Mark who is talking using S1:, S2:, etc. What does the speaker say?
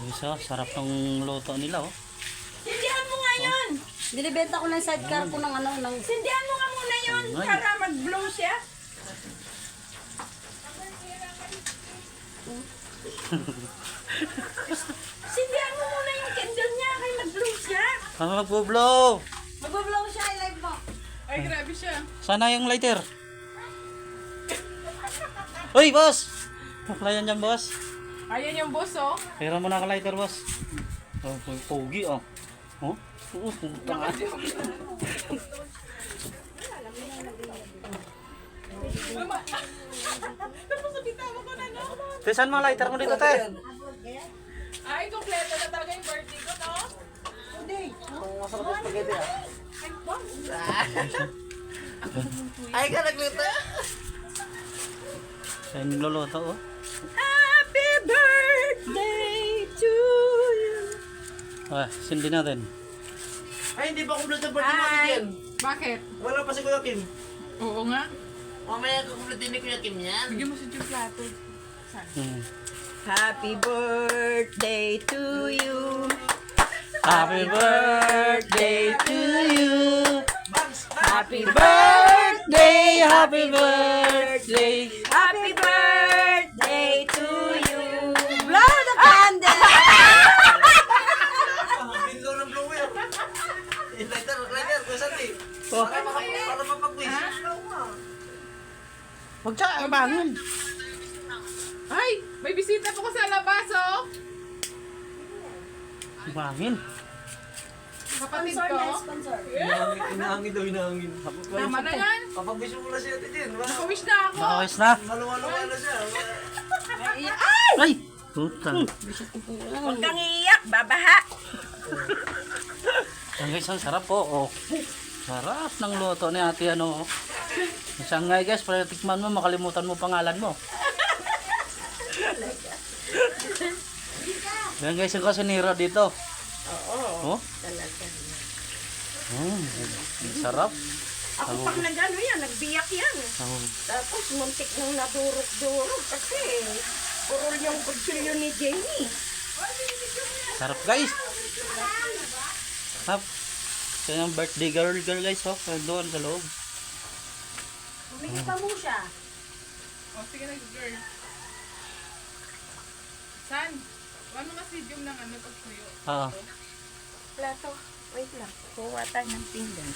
S1: Isa, sarap ng luto nila oh.
S2: Sindihan mo nga yun.
S3: Binibenta ko ng sidecar ko ng ano, ng...
S2: Sindihan mo nga muna yun
S1: Ay.
S2: para mag-blow siya. Sindihan mo muna yung candle niya kaya mag-blow siya.
S1: Ano magpo-blow?
S3: Mag-blow siya, i-live mo.
S2: Ay, grabe siya.
S1: Sana yung lighter. Uy, boss! Wala yan dyan, boss.
S2: Ayan yung boss, oh.
S1: Pera mo na ka lighter, boss. Oh, pogi, oh. Oh? Oo, puta nga.
S2: Tapos sabitawan ko na, no?
S1: Te, saan mga lighter mo dito, te?
S2: Ay, kompleto na talaga yung birthday ko, no?
S1: Masarap yung spaghetti, ah.
S4: Ay ka nagluto.
S1: Siya yung nagluluto, oh.
S2: Happy birthday to you.
S1: Ah, sindi natin.
S4: Ay, hindi pa kumpleto birthday mo si Jen.
S2: Bakit?
S4: Wala pa si Kuya Kim.
S2: Oo nga.
S4: Mamaya kumpleto ni Kuya Kim yan.
S2: Bigyan mo si Jun plato.
S1: Hmm.
S2: Happy birthday to you.
S1: Happy birthday to you.
S2: Happy
S1: Birthday, happy birthday.
S2: Happy birthday to you.
S3: Blow the candle!
S4: Binlo ng blower. Lighter, Kuya Santi.
S1: Oh.
S4: Para mapag-quiz.
S1: Huwag siya, bangin.
S2: Ay, may bisita po ko sa labas, oh.
S1: Bangin.
S2: Kapatid
S3: Sponsor
S2: ko.
S3: na, sponsor.
S4: Hinahangin daw, hinahangin.
S2: Tama na yan.
S4: Papag-wish mo muna siya, Jen.
S2: Napawish na ako.
S1: Nakawis na.
S4: Maluwa-luwa na siya.
S1: Ay! Putang.
S2: Huwag kang iiyak, babaha.
S1: Ang guys, ang sarap po. Oh. Sarap ng luto ni ate ano. Oh. Isang nga guys, para tikman mo, makalimutan mo pangalan mo. Yan guys, yung kasinira dito. Oo. Oh. Ang sarap.
S2: Ako pag nag-ano yan, nagbiyak yan.
S1: Oh.
S2: Tapos muntik nang nadurog-durog kasi puro yung kutsilyo ni Jenny.
S1: Sarap guys. Sarap. Kaya yung birthday girl guys, oh. Doon sa loob.
S3: Kumikita mo siya.
S2: O, sige na, girl. San? Ano mas medium ng ano pag tuyo?
S1: Oo.
S2: Plato. Wait lang. Kuha tayo ng pinggan.